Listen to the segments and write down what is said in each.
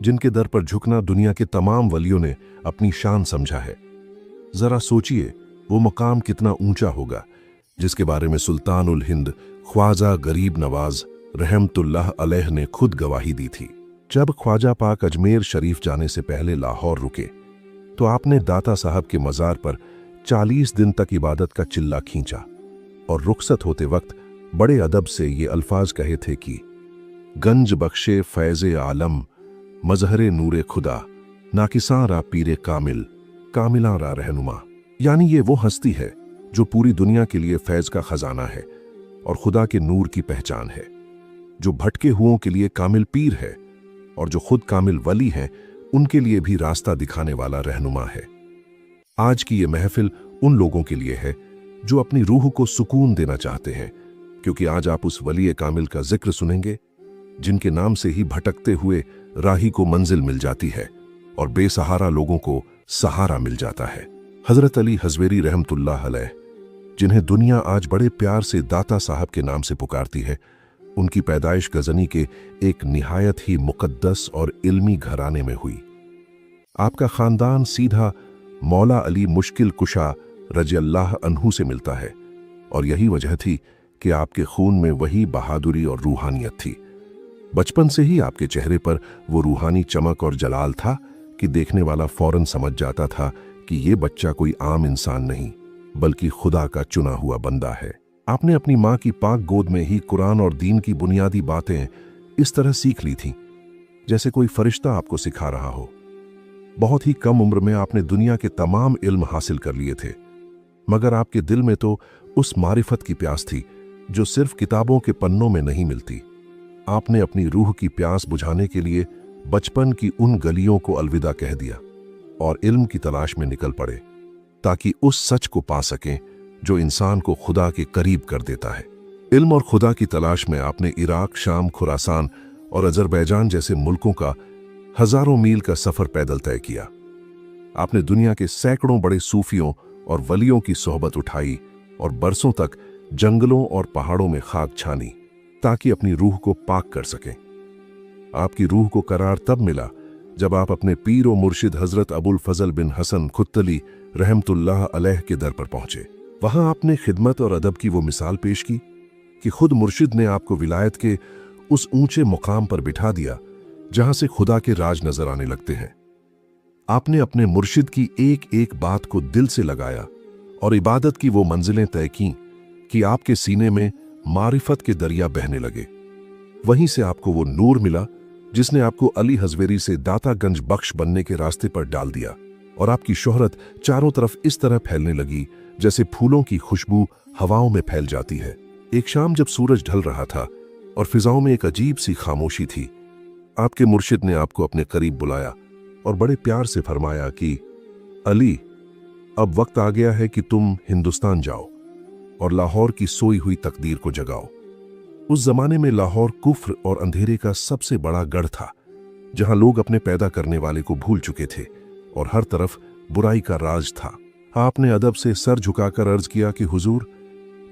जिनके दर पर झुकना दुनिया के तमाम वलियों ने अपनी शान समझा है। जरा सोचिए वो मकाम कितना ऊंचा होगा जिसके बारे में सुल्तान उल हिंद ख्वाजा गरीब नवाज रहमतुल्लाह अलैह ने खुद गवाही दी थी। जब ख्वाजा पाक अजमेर शरीफ जाने से पहले लाहौर रुके तो आपने दाता साहब के मज़ार पर 40 दिन तक इबादत का चिल्ला खींचा और रुखसत होते वक्त बड़े अदब से ये अल्फाज कहे थे कि गंज बख्शे फैज़े आलम मजहरे नूरे खुदा नाकिसां रा पीरे कामिल कामिलां रा रहनुमा। यानी ये वो हस्ती है जो पूरी दुनिया के लिए फैज़ का खजाना है और खुदा के नूर की पहचान है, जो भटके हुओं के लिए कामिल पीर है और जो खुद कामिल वली हैं उनके लिए भी रास्ता दिखाने वाला रहनुमा है। आज की ये महफिल उन लोगों के लिए है जो अपनी रूह को सुकून देना चाहते हैं, क्योंकि आज आप उस वली कामिल का जिक्र सुनेंगे जिनके नाम से ही भटकते हुए राही को मंजिल मिल जाती है और बेसहारा लोगों को सहारा मिल जाता है। हजरत अली हज़वेरी रहमतुल्लाह अलैह, जिन्हें दुनिया आज बड़े प्यार से दाता साहब के नाम से पुकारती है, उनकी पैदाइश गजनी के एक निहायत ही मुकद्दस और इल्मी घराने में हुई। आपका खानदान सीधा मौला अली मुश्किल कुशा रज़ियल्लाहु अन्हु से मिलता है और यही वजह थी कि आपके खून में वही बहादुरी और रूहानियत थी। बचपन से ही आपके चेहरे पर वो रूहानी चमक और जलाल था कि देखने वाला फौरन समझ जाता था कि ये बच्चा कोई आम इंसान नहीं बल्कि खुदा का चुना हुआ बंदा है। आपने अपनी माँ की पाक गोद में ही कुरान और दीन की बुनियादी बातें इस तरह सीख ली थीं जैसे कोई फरिश्ता आपको सिखा रहा हो। बहुत ही कम उम्र में आपने दुनिया के तमाम इल्म हासिल कर लिए थे, मगर आपके दिल में तो उस मारिफत की प्यास थी जो सिर्फ किताबों के पन्नों में नहीं मिलती। आपने अपनी रूह की प्यास बुझाने के लिए बचपन की उन गलियों को अलविदा कह दिया और इल्म की तलाश में निकल पड़े ताकि उस सच को पा सकें जो इंसान को खुदा के करीब कर देता है। इल्म और खुदा की तलाश में आपने इराक, शाम, खुरासान और अजरबैजान जैसे मुल्कों का हजारों मील का सफर पैदल तय किया। आपने दुनिया के सैकड़ों बड़े सूफियों और वलियों की सोहबत उठाई और बरसों तक जंगलों और पहाड़ों में खाक छानी ताकि अपनी रूह को पाक कर सकें। आपकी रूह को करार तब मिला जब आप अपने पीर और मुर्शिद हजरत अबुल फजल बिन हसन खुत्तली रहमतुल्लाह अलैह के दर पर पहुंचे। वहां आपने खिदमत और अदब की वो मिसाल पेश की कि खुद मुर्शिद ने आपको विलायत के उस ऊंचे मुकाम पर बिठा दिया जहां से खुदा के राज नजर आने लगते हैं। आपने अपने मुर्शिद की एक एक बात को दिल से लगाया और इबादत की वो मंजिलें तय की कि आपके सीने में मारिफत के दरिया बहने लगे। वहीं से आपको वो नूर मिला जिसने आपको अली हज़वेरी से दातागंज बख्श बनने के रास्ते पर डाल दिया और आपकी शोहरत चारों तरफ इस तरह फैलने लगी जैसे फूलों की खुशबू हवाओं में फैल जाती है। एक शाम जब सूरज ढल रहा था और फिजाओं में एक अजीब सी खामोशी थी, आपके मुर्शिद ने आपको अपने करीब बुलाया और बड़े प्यार से फरमाया कि अली, अब वक्त आ गया है कि तुम हिंदुस्तान जाओ और लाहौर की सोई हुई तकदीर को जगाओ। उस जमाने में लाहौर कुफ्र और अंधेरे का सबसे बड़ा गढ़ था, जहां लोग अपने पैदा करने वाले को भूल चुके थे और हर तरफ बुराई का राज था। आपने अदब से सर झुकाकर अर्ज किया कि हुजूर,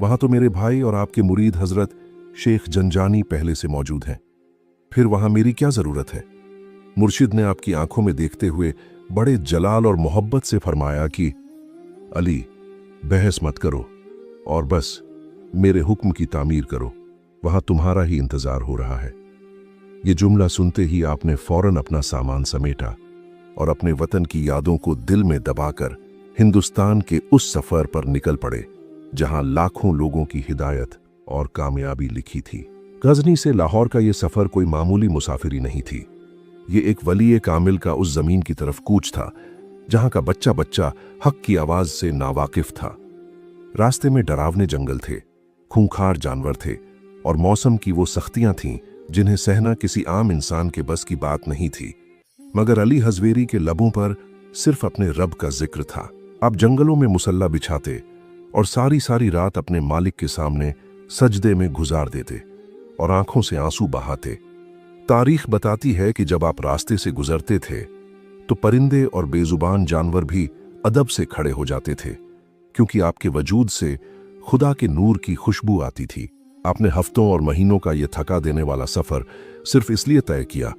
वहां तो मेरे भाई और आपके मुरीद हजरत शेख जंजानी पहले से मौजूद हैं, फिर वहां मेरी क्या जरूरत है। मुर्शिद ने आपकी आंखों में देखते हुए बड़े जलाल और मोहब्बत से फरमाया कि अली, बहस मत करो और बस मेरे हुक्म की तामीर करो, वहां तुम्हारा ही इंतजार हो रहा है। ये जुमला सुनते ही आपने फौरन अपना सामान समेटा और अपने वतन की यादों को दिल में दबाकर हिंदुस्तान के उस सफर पर निकल पड़े जहां लाखों लोगों की हिदायत और कामयाबी लिखी थी। गजनी से लाहौर का ये सफर कोई मामूली मुसाफिरी नहीं थी। ये एक वली कामिल का उस जमीन की तरफ कूच था जहां का बच्चा बच्चा हक की आवाज से नावाकिफ था। रास्ते में डरावने जंगल थे, खूंखार जानवर थे और मौसम की वो सख्तियां थीं जिन्हें सहना किसी आम इंसान के बस की बात नहीं थी। मगर अली हज़वेरी के लबों पर सिर्फ अपने रब का जिक्र था। आप जंगलों में मुसल्ला बिछाते और सारी सारी रात अपने मालिक के सामने सजदे में गुजार देते और आंखों से आंसू बहाते। तारीख बताती है कि जब आप रास्ते से गुजरते थे तो परिंदे और बेजुबान जानवर भी अदब से खड़े हो जाते थे, क्योंकि आपके वजूद से खुदा के नूर की खुशबू आती थी। आपने हफ्तों और महीनों का यह थका देने वाला सफर सिर्फ इसलिए तय किया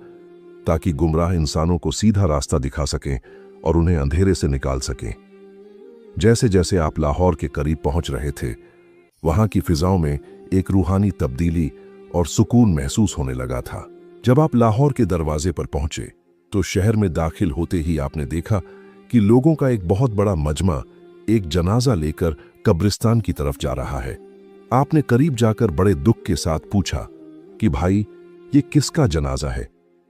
ताकि गुमराह इंसानों को सीधा रास्ता दिखा सकें और उन्हें अंधेरे से निकाल सकें। जैसे जैसे आप लाहौर के करीब पहुंच रहे थे, वहां की फिजाओं में एक रूहानी तब्दीली और सुकून महसूस होने लगा था। जब आप लाहौर के दरवाजे पर पहुंचे तो शहर में दाखिल होते ही आपने देखा कि लोगों का एक बहुत बड़ा मजमा एक जनाजा लेकर कब्रिस्तान की तरफ जा रहा है। आपने करीब जाकर बड़े दुख के साथ पूछा कि भाई, ये किसका जनाजा है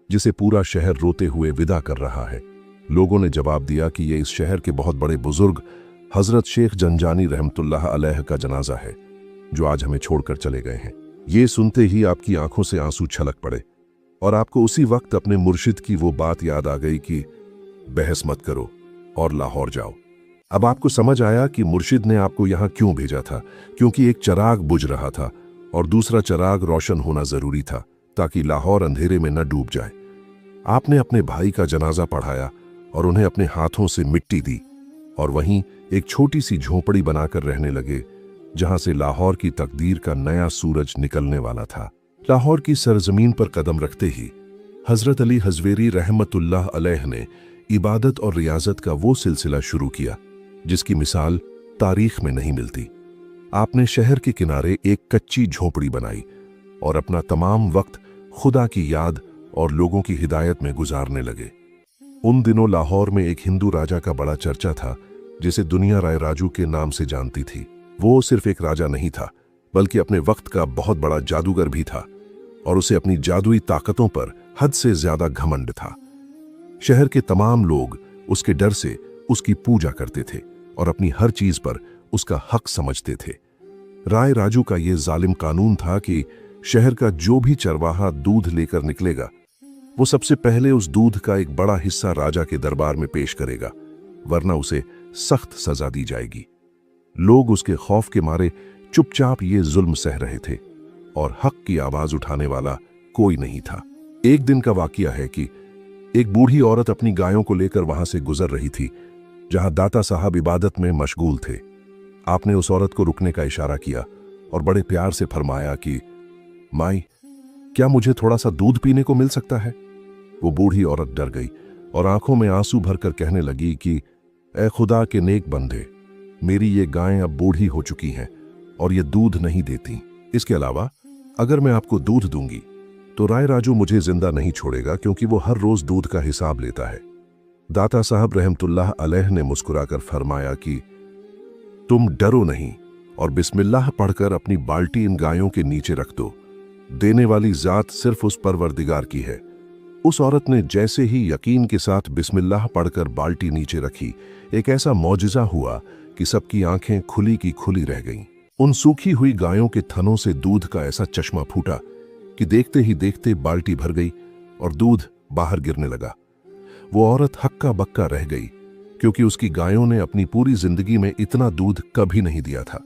जिसे पूरा शहर रोते हुए विदा कर रहा है? लोगों ने जवाब दिया कि ये इस शहर के बहुत बड़े बुजुर्ग हजरत शेख जंजानी रहमतुल्लाह अलैह का जनाजा है, जो आज हमें छोड़कर चले गए हैं। ये सुनते ही आपकी आंखों से आंसू छलक पड़े और आपको उसी वक्त अपने मुर्शिद की वो बात याद आ गई कि बहस मत करो और लाहौर जाओ। अब आपको समझ आया कि मुर्शिद ने आपको यहां क्यों भेजा था, क्योंकि एक चिराग बुझ रहा था और दूसरा चिराग रोशन होना जरूरी था ताकि लाहौर अंधेरे में न डूब जाए। आपने अपने भाई का जनाजा पढ़ाया और उन्हें अपने हाथों से मिट्टी दी और वहीं एक छोटी सी झोपड़ी बनाकर रहने लगे, जहां से लाहौर की तकदीर का नया सूरज निकलने वाला था। लाहौर की सरजमीन पर कदम रखते ही हजरत अली हजवेरी रहमतुल्लाह अलैह ने इबादत और रियाजत का वो सिलसिला शुरू किया जिसकी मिसाल तारीख में नहीं मिलती। आपने शहर के किनारे एक कच्ची झोपड़ी बनाई और अपना तमाम वक्त खुदा की याद और लोगों की हिदायत में गुजारने लगे। उन दिनों लाहौर में एक हिंदू राजा का बड़ा चर्चा था जिसे दुनिया राय राजू के नाम से जानती थी। वो सिर्फ एक राजा नहीं था, बल्कि अपने वक्त का बहुत बड़ा जादूगर भी था और उसे अपनी जादुई ताकतों पर हद से ज्यादा घमंड था। शहर के तमाम लोग उसके डर से उसकी पूजा करते थे और अपनी हर चीज पर उसका हक समझते थे। राय राजू का यह जालिम कानून था कि शहर का जो भी चरवाहा दूध लेकर निकलेगा, वो सबसे पहले उस दूध का एक बड़ा हिस्सा राजा के दरबार में पेश करेगा, वरना उसे सख्त सजा दी जाएगी। लोग उसके खौफ के मारे चुपचाप ये जुल्म सह रहे थे और हक की आवाज उठाने वाला कोई नहीं था। एक दिन का वाकया है कि एक बूढ़ी औरत अपनी गायों को लेकर वहां से गुजर रही थी, जहां दाता साहब इबादत में मशगूल थे। आपने उस औरत को रुकने का इशारा किया और बड़े प्यार से फरमाया कि माई, क्या मुझे थोड़ा सा दूध पीने को मिल सकता है? वो बूढ़ी औरत डर गई और आंखों में आंसू भरकर कहने लगी कि ए खुदा के नेक बंदे, मेरी ये गायें अब बूढ़ी हो चुकी हैं और ये दूध नहीं देती। इसके अलावा अगर मैं आपको दूध दूंगी तो राय राजू मुझे जिंदा नहीं छोड़ेगा, क्योंकि वो हर रोज दूध का हिसाब लेता है। दाता साहब रहमतुल्लाह अलैह ने मुस्कुराकर फरमाया कि तुम डरो नहीं और बिस्मिल्लाह पढ़कर अपनी बाल्टी इन गायों के नीचे रख दो। देने वाली जात सिर्फ उस परवरदिगार की है। उस औरत ने जैसे ही यकीन के साथ बिस्मिल्लाह पढ़कर बाल्टी नीचे रखी, एक ऐसा मौजिजा हुआ कि सबकी आंखें खुली की खुली रह गईं। उन सूखी हुई गायों के थनों से दूध का ऐसा चश्मा फूटा कि देखते ही देखते बाल्टी भर गई और दूध बाहर गिरने लगा। वो औरत हक्का बक्का रह गई, क्योंकि उसकी गायों ने अपनी पूरी जिंदगी में इतना दूध कभी नहीं दिया था।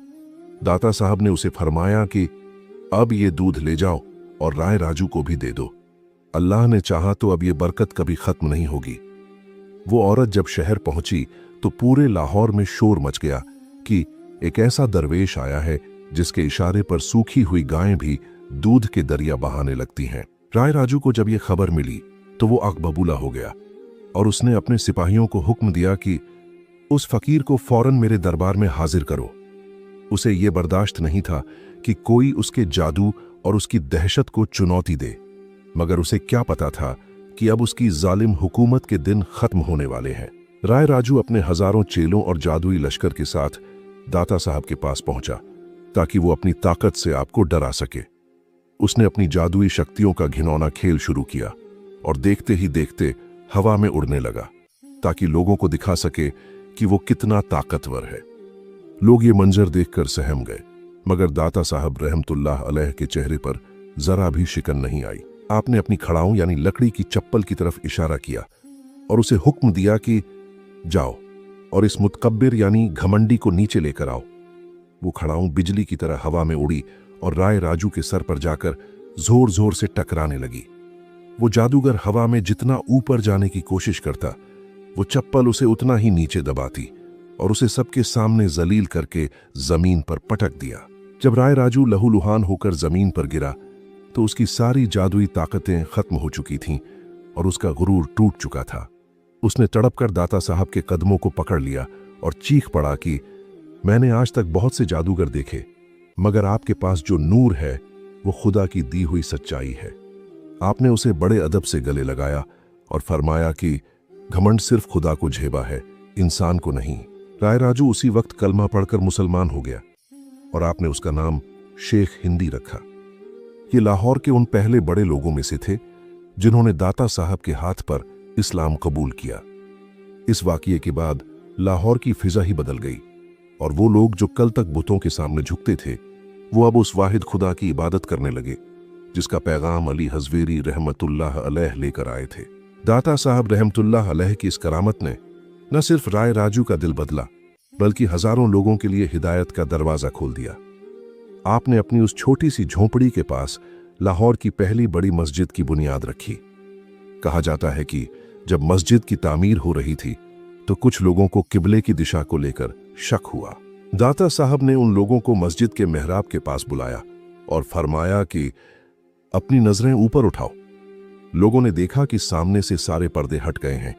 दाता साहब ने उसे फरमाया कि अब ये दूध ले जाओ और राय राजू को भी दे दो। अल्लाह ने चाहा तो अब ये बरकत कभी खत्म नहीं होगी। वो औरत जब शहर पहुंची तो पूरे लाहौर में शोर मच गया कि एक ऐसा दरवेश आया है जिसके इशारे पर सूखी हुई गायें भी दूध के दरिया बहाने लगती हैं। राय राजू को जब ये खबर मिली तो वो आग बबूला हो गया और उसने अपने सिपाहियों को हुक्म दिया कि उस फकीर को फौरन मेरे दरबार में हाजिर करो। उसे ये बर्दाश्त नहीं था कि कोई उसके जादू और उसकी दहशत को चुनौती दे, मगर उसे क्या पता था कि अब उसकी जालिम हुकूमत के दिन खत्म होने वाले हैं। राय राजू अपने हजारों चेलों और जादुई लश्कर के साथ दाता साहब के पास पहुंचा ताकि वो अपनी ताकत से आपको डरा सके। उसने अपनी जादुई शक्तियों का घिनौना खेल शुरू किया और देखते ही देखते हवा में उड़ने लगा ताकि लोगों को दिखा सके कि वो कितना ताकतवर है। लोग ये मंजर देखकर सहम गए, मगर दाता साहब रहमतुल्लाह अलैह के चेहरे पर जरा भी शिकन नहीं आई। आपने अपनी खड़ाऊं यानी लकड़ी की चप्पल की तरफ इशारा किया और उसे हुक्म दिया कि जाओ और इस मुतकब्बिर यानी घमंडी को नीचे लेकर आओ। वो खड़ाऊं बिजली की तरह हवा में उड़ी और राय राजू के सर पर जाकर जोर जोर से टकराने लगी। वो जादूगर हवा में जितना ऊपर जाने की कोशिश करता, वो चप्पल उसे उतना ही नीचे दबाती और उसे सबके सामने जलील करके जमीन पर पटक दिया। जब राय राजू लहूलुहान होकर जमीन पर गिरा तो उसकी सारी जादुई ताकतें खत्म हो चुकी थीं और उसका गुरूर टूट चुका था। उसने तड़पकर दाता साहब के कदमों को पकड़ लिया और चीख पड़ा कि मैंने आज तक बहुत से जादूगर देखे, मगर आपके पास जो नूर है वो खुदा की दी हुई सच्चाई है। आपने उसे बड़े अदब से गले लगाया और फरमाया कि घमंड सिर्फ खुदा को झेबा है, इंसान को नहीं। राय राजू उसी वक्त कलमा पढ़कर मुसलमान हो गया और आपने उसका नाम शेख हिंदी रखा। ये लाहौर के उन पहले बड़े लोगों में से थे जिन्होंने दाता साहब के हाथ पर इस्लाम कबूल किया। इस वाकये के बाद लाहौर की फिजा ही बदल गई और वो लोग जो कल तक बुतों के सामने झुकते थे वो अब उस वाहिद खुदा की इबादत करने लगे जिसका पैगाम अली हज़वेरी रहमतुल्लाह अलैह लेकर आए थे। दाता साहब रहमतुल्लाह अलैह की इस करामत ने न सिर्फ राय राजू का दिल बदला बल्कि हजारों लोगों के लिए हिदायत का दरवाजा खोल दिया। आपने अपनी उस छोटी सी झोंपड़ी के पास लाहौर की पहली बड़ी मस्जिद की बुनियाद रखी। कहा जाता है कि जब मस्जिद की तामीर हो रही थी तो कुछ लोगों को किबले की दिशा को लेकर शक हुआ। दाता साहब ने उन लोगों को मस्जिद के मेहराब के पास बुलाया और फरमाया कि अपनी नजरें ऊपर उठाओ। लोगों ने देखा कि सामने से सारे पर्दे हट गए हैं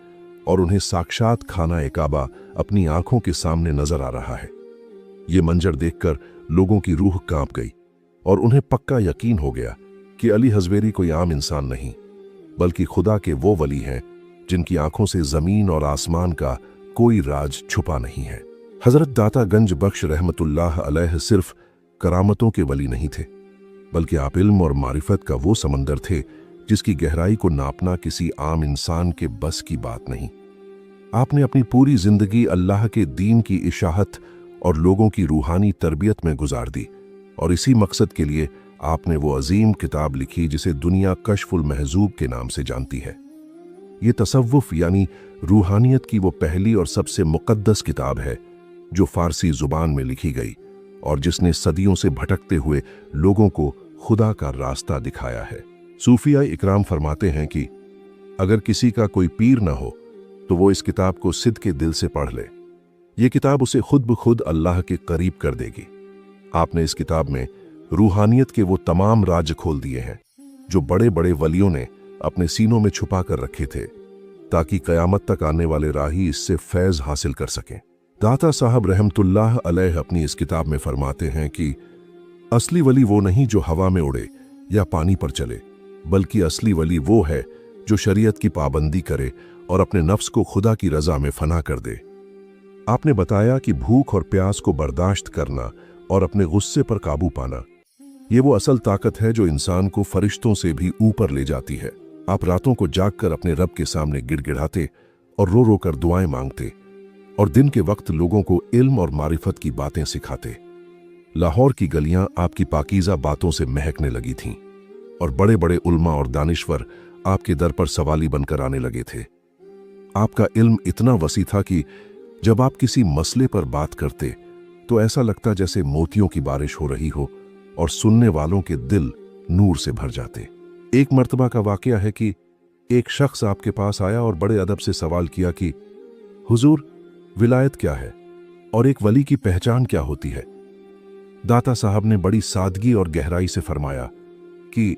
और उन्हें साक्षात खाना ए काबा अपनी आंखों के सामने नजर आ रहा है। ये मंजर देखकर लोगों की रूह कांप गई और उन्हें पक्का यकीन हो गया कि अली हज़वेरी कोई आम इंसान नहीं बल्कि खुदा के वो वली हैं जिनकी आंखों से जमीन और आसमान का कोई राज छुपा नहीं है। हजरत दाता गंज बख्श रहमतुल्लाह अलैह सिर्फ करामतों के वली नहीं थे बल्कि आप इल्म और मारिफत का वो समंदर थे जिसकी गहराई को नापना किसी आम इंसान के बस की बात नहीं। आपने अपनी पूरी जिंदगी अल्लाह के दीन की इशाहत और लोगों की रूहानी तरबियत में गुजार दी और इसी मकसद के लिए आपने वो अजीम किताब लिखी जिसे दुनिया कश्फुल महजूब के नाम से जानती है। ये तसव्वुफ यानी रूहानियत की वो पहली और सबसे मुक़द्दस किताब है जो फारसी जुबान में लिखी गई और जिसने सदियों से भटकते हुए लोगों को खुदा का रास्ता दिखाया है। सूफिया इकराम फरमाते हैं कि अगर किसी का कोई पीर ना हो तो वो इस किताब को सिद्ध के दिल से पढ़ ले। ये किताब उसे खुद ब खुद अल्लाह के करीब कर देगी। आपने इस किताब में रूहानियत के वो तमाम राज खोल दिए हैं जो बड़े बड़े वलियों ने अपने सीनों में छुपा कर रखे थे ताकि कयामत तक आने वाले राही इससे फैज हासिल कर सकें। दाता साहब रहमतुल्लाह अलैह अपनी इस किताब में फरमाते हैं कि असली वली वो नहीं जो हवा में उड़े या पानी पर चले, बल्कि असली वली वो है जो शरीयत की पाबंदी करे और अपने नफ्स को खुदा की रजा में फना कर दे। आपने बताया कि भूख और प्यास को बर्दाश्त करना और अपने गुस्से पर काबू पाना ये वो असल ताकत है जो इंसान को फरिश्तों से भी ऊपर ले जाती है। आप रातों को जागकर अपने रब के सामने गिड़गिड़ाते और रो रो कर दुआएं मांगते और दिन के वक्त लोगों को इल्म और मारिफत की बातें सिखाते। लाहौर की गलियां आपकी पाकीज़ा बातों से महकने लगी थीं और बड़े बड़े उल्मा और दानिश्वर आपके दर पर सवाली बनकर आने लगे थे। आपका इल्म इतना वसी था कि जब आप किसी मसले पर बात करते तो ऐसा लगता जैसे मोतियों की बारिश हो रही हो और सुनने वालों के दिल नूर से भर जाते। एक मर्तबा का वाकया है कि एक शख्स आपके पास आया और बड़े अदब से सवाल किया कि हुजूर, विलायत क्या है और एक वली की पहचान क्या होती है? दाता साहब ने बड़ी सादगी और गहराई से फरमाया कि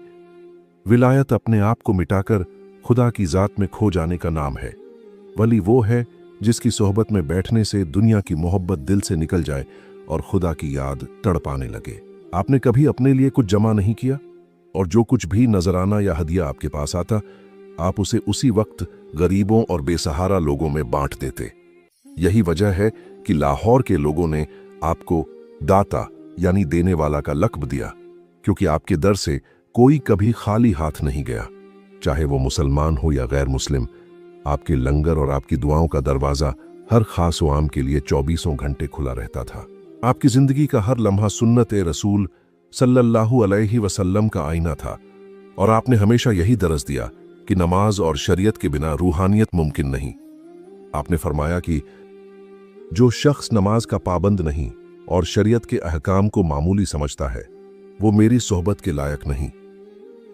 विलायत अपने आप को मिटाकर खुदा की जात में खो जाने का नाम है। वली वो है जिसकी सोहबत में बैठने से दुनिया की मोहब्बत दिल से निकल जाए और खुदा की याद तड़पाने लगे। आपने कभी अपने लिए कुछ जमा नहीं किया और जो कुछ भी नजराना या हदिया आपके पास आता आप उसे उसी वक्त गरीबों और बेसहारा लोगों में बांट देते। यही वजह है कि लाहौर के लोगों ने आपको दाता यानी देने वाला का लक़ब दिया, क्योंकि आपके दर से कोई कभी खाली हाथ नहीं गया। चाहे वो मुसलमान हो या गैर मुस्लिम, आपके लंगर और आपकी दुआओं का दरवाज़ा हर खास व आम के लिए 24 घंटे खुला रहता था। आपकी ज़िंदगी का हर लम्हा सुन्नत रसूल सल्लल्लाहु अलैहि वसल्लम का आईना था और आपने हमेशा यही दरस दिया कि नमाज और शरीयत के बिना रूहानियत मुमकिन नहीं। आपने फरमाया कि जो शख्स नमाज का पाबंद नहीं और शरीयत के अहकाम को मामूली समझता है वो मेरी सोहबत के लायक नहीं।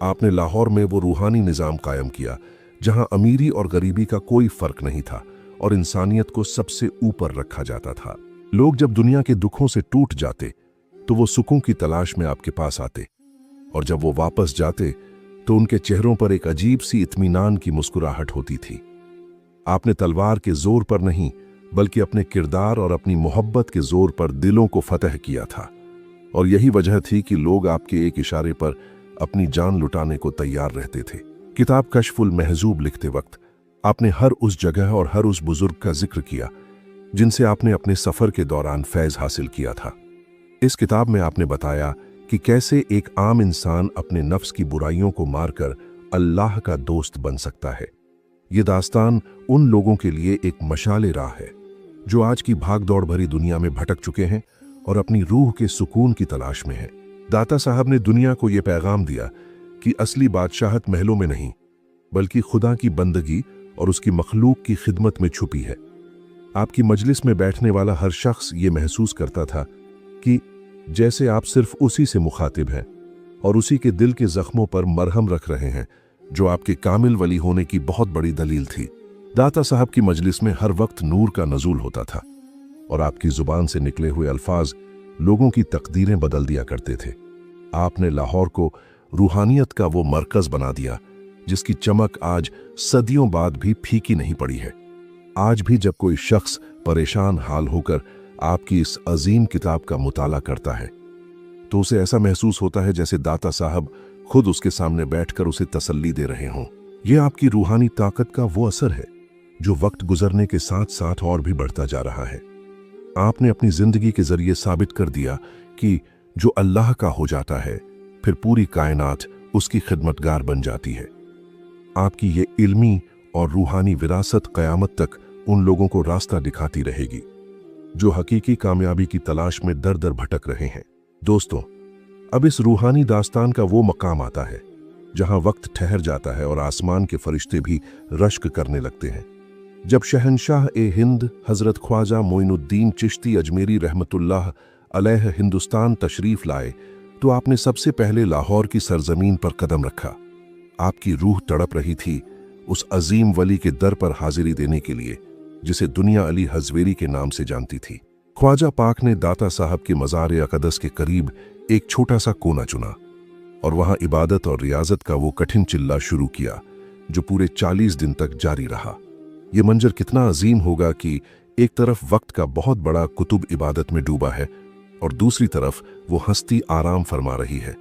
आपने लाहौर में वो रूहानी निज़ाम कायम किया जहां अमीरी और गरीबी का कोई फर्क नहीं था और इंसानियत को सबसे ऊपर रखा जाता था। लोग जब दुनिया के दुखों से टूट जाते तो वो सुकून की तलाश में आपके पास आते और जब वो वापस जाते तो उनके चेहरों पर एक अजीब सी इत्मीनान की मुस्कुराहट होती थी। आपने तलवार के जोर पर नहीं, बल्कि अपने किरदार और अपनी मोहब्बत के जोर पर दिलों को फतह किया था, और यही वजह थी कि लोग आपके एक इशारे पर अपनी जान लुटाने को तैयार रहते थे। किताब कश्फुल महजूब लिखते वक्त आपने हर उस जगह और हर उस बुजुर्ग का जिक्र किया जिनसे आपने अपने सफर के दौरान फैज हासिल किया था। इस किताब में आपने बताया कि कैसे एक आम इंसान अपने नफ्स की बुराइयों को मारकर अल्लाह का दोस्त बन सकता है। ये दास्तान उन लोगों के लिए एक मशाले राह है जो आज की भागदौड़ भरी दुनिया में भटक चुके हैं और अपनी रूह के सुकून की तलाश में हैं। दाता साहब ने दुनिया को यह पैगाम दिया कि असली बादशाहत महलों में नहीं, बल्कि खुदा की बंदगी और उसकी मखलूक की खिदमत में छुपी है। आपकी मजलिस में बैठने वाला हर शख्स ये महसूस करता था कि जैसे आप सिर्फ उसी से मुखातिब हैं और उसी के दिल के जख्मों पर मरहम रख रहे हैं, जो आपके कामिल वली होने की बहुत बड़ी दलील थी। दाता साहब की मजलिस में हर वक्त नूर का नजूल होता था और आपकी जुबान से निकले हुए अल्फाज लोगों की तकदीरें बदल दिया करते थे। आपने लाहौर को रूहानियत का वो मरकज बना दिया जिसकी चमक आज सदियों बाद भी फीकी नहीं पड़ी है। आज भी जब कोई शख्स परेशान हाल होकर आपकी इस अजीम किताब का मुताला करता है तो उसे ऐसा महसूस होता है जैसे दाता साहब खुद उसके सामने बैठकर उसे तसल्ली दे रहे हों। यह आपकी रूहानी ताकत का वो असर है जो वक्त गुजरने के साथ साथ और भी बढ़ता जा रहा है। आपने अपनी जिंदगी के जरिए साबित कर दिया कि जो अल्लाह का हो जाता है फिर पूरी कायनात उसकी खिदमतगार बन जाती है। आपकी ये इल्मी और रूहानी विरासत क़यामत तक उन लोगों को रास्ता दिखाती रहेगी जो हकीकी कामयाबी की तलाश में दर दर भटक रहे हैं। दोस्तों, अब इस रूहानी दास्तान का वो मकाम आता है जहां वक्त ठहर जाता है और आसमान के फरिश्ते भी रश्क करने लगते हैं। जब शहनशाह ए हिंद हजरत ख्वाजा मोइनुद्दीन चिश्ती अजमेरी रहमतुल्लाह अलैह हिंदुस्तान तशरीफ लाए तो आपने सबसे पहले लाहौर की सरजमीन पर कदम रखा। आपकी रूह तड़प रही थी उस अजीम वली के दर पर हाजिरी देने के लिए जिसे दुनिया अली हजवेरी के नाम से जानती थी। ख्वाजा पाक ने दाता साहब के मज़ार अक़दस के करीब एक छोटा सा कोना चुना और वहां इबादत और रियाजत का वो कठिन चिल्ला शुरू किया जो पूरे 40 दिन तक जारी रहा। ये मंजर कितना अजीम होगा कि एक तरफ वक्त का बहुत बड़ा कुतुब इबादत में डूबा है और दूसरी तरफ वो हस्ती आराम फरमा रही है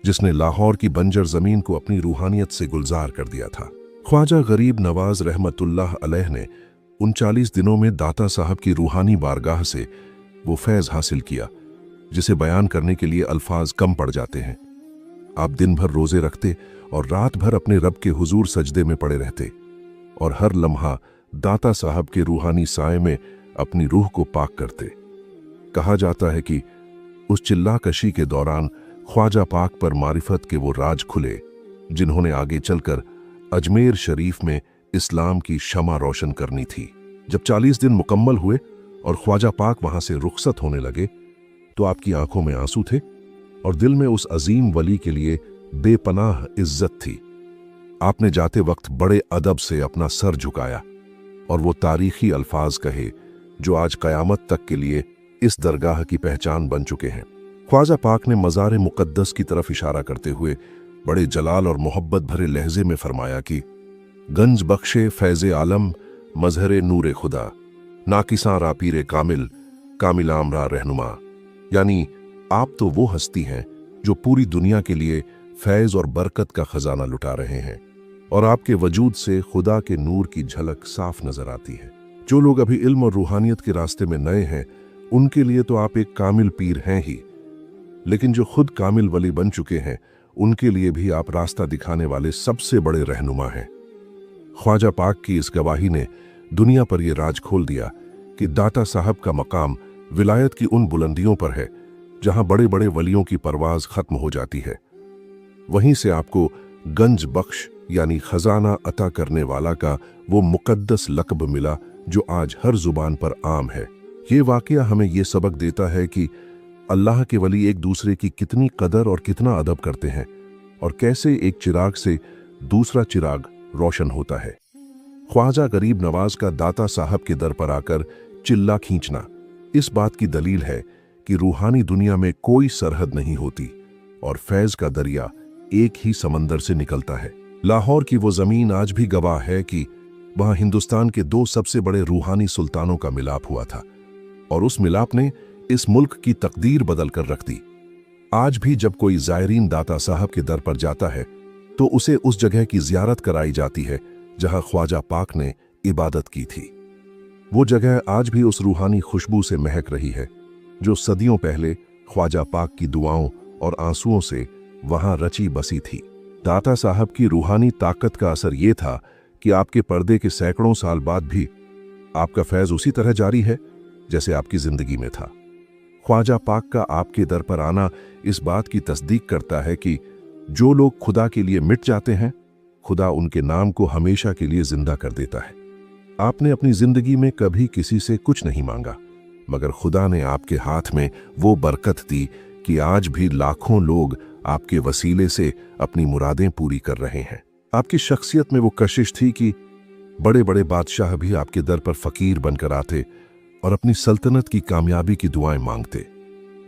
जिसने लाहौर की बंजर जमीन को अपनी रूहानियत से गुलजार कर दिया था। ख्वाजा गरीब नवाज रहमतुल्लाह अलैह ने उन 40 दिनों में दाता साहब की रूहानी बारगाह से वो फैज़ हासिल किया जिसे बयान करने के लिए अल्फाज कम पड़ जाते हैं। आप दिन भर रोजे रखते और रात भर अपने रब के हुजूर सजदे में पड़े रहते और हर लम्हा दाता साहब के रूहानी साए में अपनी रूह को पाक करते। कहा जाता है कि उस चिल्ला कशी के दौरान ख्वाजा पाक पर मारिफत के वो राज खुले जिन्होंने आगे चलकर अजमेर शरीफ में इस्लाम की शमा रोशन करनी थी। जब 40 दिन मुकम्मल हुए और ख्वाजा पाक वहां से रुखसत होने लगे तो आपकी आंखों में आंसू थे और दिल में उस अजीम वली के लिए बेपनाह इज्जत थी। आपने जाते वक्त बड़े अदब से अपना सर झुकाया और वो तारीखी अल्फाज कहे जो आज कयामत तक के लिए इस दरगाह की पहचान बन चुके हैं। ख्वाजा पाक ने मज़ार मुक़द्दस की तरफ इशारा करते हुए बड़े जलाल और मोहब्बत भरे लहजे में फरमाया कि गंज बख्शे फैज़े आलम मजहरे नूरे खुदा नाकिसां रा पीरे कामिल कामिलाम रा रहनुमा। यानी आप तो वो हस्ती हैं जो पूरी दुनिया के लिए फैज़ और बरकत का खजाना लुटा रहे हैं और आपके वजूद से खुदा के नूर की झलक साफ नजर आती है। जो लोग अभी इल्म और रूहानियत के रास्ते में नए हैं उनके लिए तो आप एक कामिल पीर हैं ही, लेकिन जो खुद कामिल वली बन चुके हैं उनके लिए भी आप रास्ता दिखाने वाले सबसे बड़े रहनुमा हैं। ख्वाजा पाक की इस गवाही ने दुनिया पर यह राज खोल दिया कि दाता साहब का मकाम विलायत की उन बुलंदियों पर है जहां बड़े बड़े वलियों की परवाज खत्म हो जाती है। वहीं से आपको गंज बख्श यानी खजाना अता करने वाला का वो मुकद्दस लक़ब मिला जो आज हर जुबान पर आम है। ये वाक़या हमें ये सबक देता है कि अल्लाह के वली एक दूसरे की कितनी कदर और कितना अदब करते हैं और कैसे एक चिराग से दूसरा चिराग रोशन होता है। ख्वाजा गरीब नवाज का दाता साहब के दर पर आकर चिल्ला खींचना इस बात की दलील है कि रूहानी दुनिया में कोई सरहद नहीं होती और फैज़ का दरिया एक ही समंदर से निकलता है। लाहौर की वो जमीन आज भी गवाह है कि वहां हिंदुस्तान के दो सबसे बड़े रूहानी सुल्तानों का मिलाप हुआ था और उस मिलाप ने इस मुल्क की तकदीर बदल कर रख दी। आज भी जब कोई जायरीन दाता साहब के दर पर जाता है तो उसे उस जगह की जियारत कराई जाती है जहां ख्वाजा पाक ने इबादत की थी। वो जगह आज भी उस रूहानी खुशबू से महक रही है जो सदियों पहले ख्वाजा पाक की दुआओं और आंसुओं से वहां रची बसी थी। दाता साहब की रूहानी ताकत का असर ये था कि आपके पर्दे के सैकड़ों साल बाद भी आपका फैज उसी तरह जारी है जैसे आपकी जिंदगी में था। ख्वाजा पाक का आपके दर पर आना इस बात की तस्दीक करता है कि जो लोग खुदा के लिए मिट जाते हैं, खुदा उनके नाम को हमेशा के लिए जिंदा कर देता है। आपने अपनी जिंदगी में कभी किसी से कुछ नहीं मांगा, मगर खुदा ने आपके हाथ में वो बरकत दी कि आज भी लाखों लोग आपके वसीले से अपनी मुरादें पूरी कर रहे हैं। आपकी शख्सियत में वो कशिश थी कि बड़े बड़े बादशाह भी आपके दर पर फकीर बनकर आते और अपनी सल्तनत की कामयाबी की दुआएं मांगते।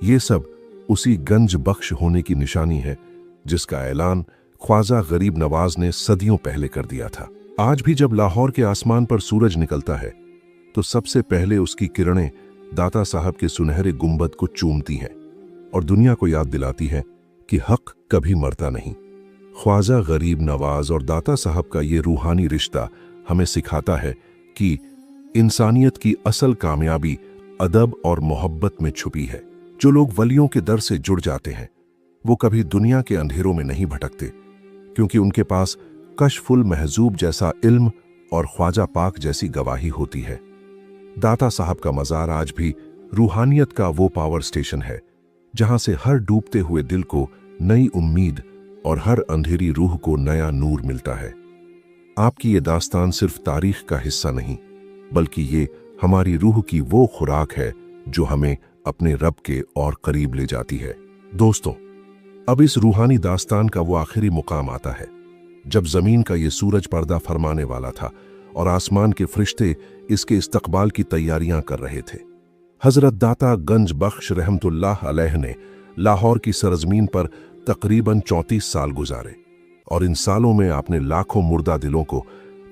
ये सब उसी गंज बख्श होने की निशानी है जिसका ऐलान ख्वाजा गरीब नवाज ने सदियों पहले कर दिया था। आज भी जब लाहौर के आसमान पर सूरज निकलता है तो सबसे पहले उसकी किरणें दाता साहब के सुनहरे गुंबद को चूमती हैं और दुनिया को याद दिलाती है कि हक कभी मरता नहीं। ख्वाजा गरीब नवाज और दाता साहब का ये रूहानी रिश्ता हमें सिखाता है कि इंसानियत की असल कामयाबी अदब और मोहब्बत में छुपी है। जो लोग वलियों के दर से जुड़ जाते हैं वो कभी दुनिया के अंधेरों में नहीं भटकते, क्योंकि उनके पास कशफुल महजूब जैसा इल्म और ख्वाजा पाक जैसी गवाही होती है। दाता साहब का मज़ार आज भी रूहानियत का वो पावर स्टेशन है जहां से हर डूबते हुए दिल को नई उम्मीद और हर अंधेरी रूह को नया नूर मिलता है। आपकी ये दास्तान सिर्फ तारीख का हिस्सा नहीं, बल्कि ये हमारी रूह की वो खुराक है जो हमें अपने रब के और करीब ले जाती है। दोस्तों, अब इस रूहानी दास्तान का वो आखिरी मुकाम आता है जब जमीन का ये सूरज पर्दा फरमाने वाला था और आसमान के फरिश्ते इसके इस्तकबाल की तैयारियां कर रहे थे। हजरत दाता गंज बख्श रहमतुल्लाह अलैह ने लाहौर की सरजमीन पर तकरीबन 34 साल गुजारे और इन सालों में आपने लाखों मुर्दा दिलों को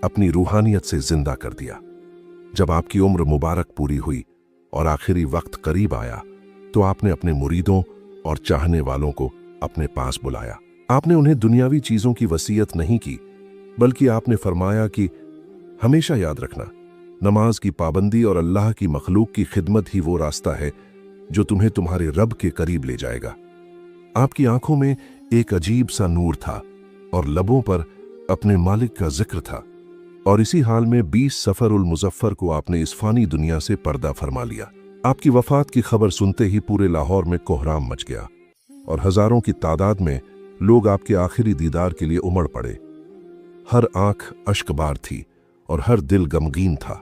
अपनी रूहानियत से जिंदा कर दिया। जब आपकी उम्र मुबारक पूरी हुई और आखिरी वक्त करीब आया तो आपने अपने मुरीदों और चाहने वालों को अपने पास बुलाया। आपने उन्हें दुनियावी चीजों की वसीयत नहीं की, बल्कि आपने फरमाया कि हमेशा याद रखना, नमाज की पाबंदी और अल्लाह की मखलूक की खिदमत ही वो रास्ता है जो तुम्हें तुम्हारे रब के करीब ले जाएगा। आपकी आंखों में एक अजीब सा नूर था और लबों पर अपने मालिक का जिक्र था, और इसी हाल में 20 सफर उल मुजफ्फर को आपने इस फानी दुनिया से पर्दा फरमा लिया। आपकी वफात की खबर सुनते ही पूरे लाहौर में कोहराम मच गया और हजारों की तादाद में लोग आपके आखिरी दीदार के लिए उमड़ पड़े। हर आंख अश्कबार थी और हर दिल गमगीन था,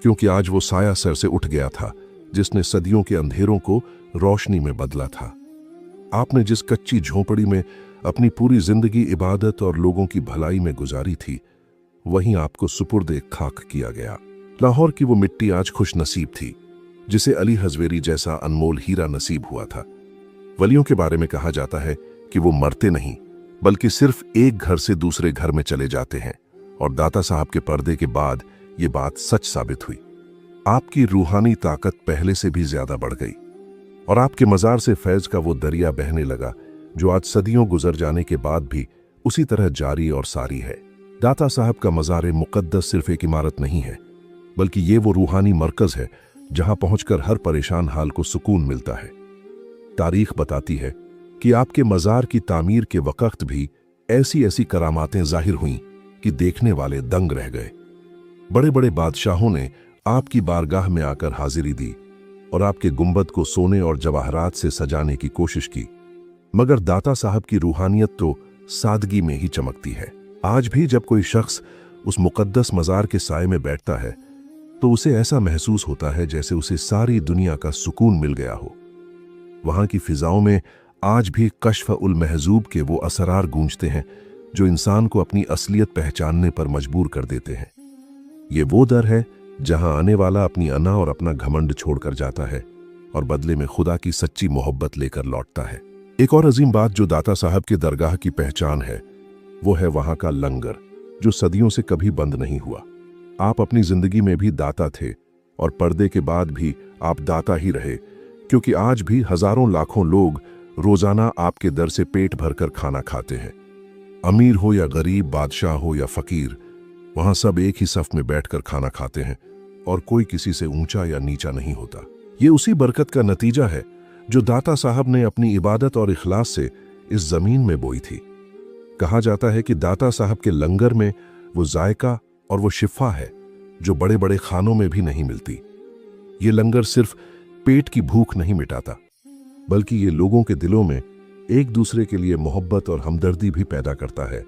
क्योंकि आज वो साया सर से उठ गया था जिसने सदियों के अंधेरों को रोशनी में बदला था। आपने जिस कच्ची झोंपड़ी में अपनी पूरी जिंदगी इबादत और लोगों की भलाई में गुजारी थी, वहीं आपको सुपुर्द खाक किया गया। लाहौर की वो मिट्टी आज खुश नसीब थी जिसे अली हजवेरी जैसा अनमोल हीरा नसीब हुआ था। वलियों के बारे में कहा जाता है कि वो मरते नहीं, बल्कि सिर्फ एक घर से दूसरे घर में चले जाते हैं, और दाता साहब के पर्दे के बाद ये बात सच साबित हुई। आपकी रूहानी ताकत पहले से भी ज्यादा बढ़ गई और आपके मज़ार से फैज का वो दरिया बहने लगा जो आज सदियों गुजर जाने के बाद भी उसी तरह जारी और सारी है। दाता साहब का मज़ार मुक़द्दस सिर्फ एक इमारत नहीं है, बल्कि ये वो रूहानी मरकज है जहां पहुंचकर हर परेशान हाल को सुकून मिलता है। तारीख बताती है कि आपके मज़ार की तामीर के वक़्त भी ऐसी ऐसी करामातें जाहिर हुईं कि देखने वाले दंग रह गए। बड़े बड़े बादशाहों ने आपकी बारगाह में आकर हाजिरी दी और आपके गुंबद को सोने और जवाहरात से सजाने की कोशिश की, मगर दाता साहब की रूहानियत तो सादगी में ही चमकती है। आज भी जब कोई शख्स उस मुक़द्दस मज़ार के साए में बैठता है तो उसे ऐसा महसूस होता है जैसे उसे सारी दुनिया का सुकून मिल गया हो। वहां की फिजाओं में आज भी कश्फ उल महजूब के वो असरार गूंजते हैं जो इंसान को अपनी असलियत पहचानने पर मजबूर कर देते हैं। ये वो दर है जहां आने वाला अपनी अना और अपना घमंड छोड़कर जाता है और बदले में खुदा की सच्ची मोहब्बत लेकर लौटता है। एक और अजीम बात जो दाता साहब के दरगाह की पहचान है, वो है वहां का लंगर, जो सदियों से कभी बंद नहीं हुआ। आप अपनी जिंदगी में भी दाता थे और पर्दे के बाद भी आप दाता ही रहे, क्योंकि आज भी हजारों लाखों लोग रोजाना आपके दर से पेट भरकर खाना खाते हैं। अमीर हो या गरीब, बादशाह हो या फकीर, वहां सब एक ही सफ में बैठकर खाना खाते हैं और कोई किसी से ऊंचा या नीचा नहीं होता। ये उसी बरकत का नतीजा है जो दाता साहब ने अपनी इबादत और इखलास से इस जमीन में बोई थी। कहा जाता है कि दाता साहब के लंगर में वो जायका और वो शिफा है जो बड़े बड़े खानों में भी नहीं मिलती। ये लंगर सिर्फ पेट की भूख नहीं मिटाता, बल्कि ये लोगों के दिलों में एक दूसरे के लिए मोहब्बत और हमदर्दी भी पैदा करता है,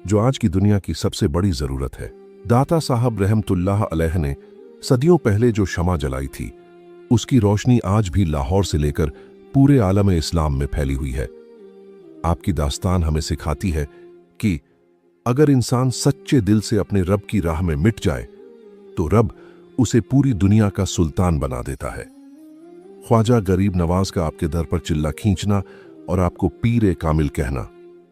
जो आज की दुनिया की सबसे बड़ी जरूरत है। दाता साहब रहमतुल्लाह अलैह ने सदियों पहले जो शमा जलाई थी, उसकी रोशनी आज भी लाहौर से लेकर पूरे आलम इस्लाम में फैली हुई है। आपकी दास्तान हमें सिखाती है कि अगर इंसान सच्चे दिल से अपने रब की राह में मिट जाए तो रब उसे पूरी दुनिया का सुल्तान बना देता है। ख्वाजा गरीब नवाज का आपके दर पर चिल्ला खींचना और आपको पीर कामिल कहना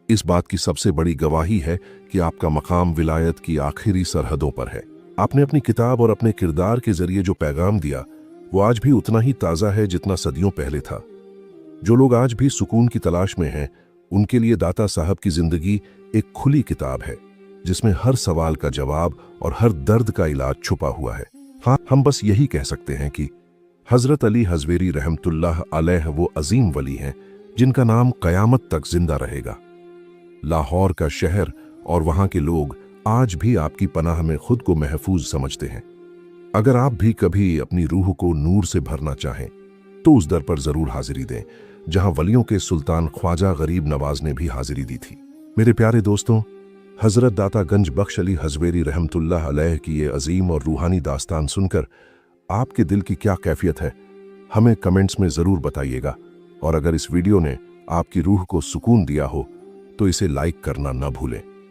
इस बात की सबसे बड़ी गवाही है कि आपका मकाम विलायत की आखिरी सरहदों पर है। आपने अपनी किताब और अपने किरदार के जरिए जो पैगाम दिया, वो आज भी उतना ही ताज़ा है जितना सदियों पहले था। जो लोग आज भी सुकून की तलाश में हैं, उनके लिए दाता साहब की जिंदगी एक खुली किताब है, जिसमें हर सवाल का जवाब और हर दर्द का इलाज छुपा हुआ है। हाँ, हम बस यही कह सकते हैं कि हजरत अली हजवेरी रहमतुल्लाह अलैह वो अजीम वली हैं जिनका नाम कयामत तक जिंदा रहेगा। लाहौर का शहर और वहां के लोग आज भी आपकी पनाह में खुद को महफूज समझते हैं। अगर आप भी कभी अपनी रूह को नूर से भरना चाहें तो उस दर पर जरूर हाजिरी दें जहां वलियों के सुल्तान ख्वाजा गरीब नवाज ने भी हाजिरी दी थी। मेरे प्यारे दोस्तों, हजरत दाता गंज बख्श अली हजवेरी रहमतुल्लाह अलैह की ये अजीम और रूहानी दास्तान सुनकर आपके दिल की क्या कैफियत है, हमें कमेंट्स में ज़रूर बताइएगा। और अगर इस वीडियो ने आपकी रूह को सुकून दिया हो तो इसे लाइक करना न भूलें।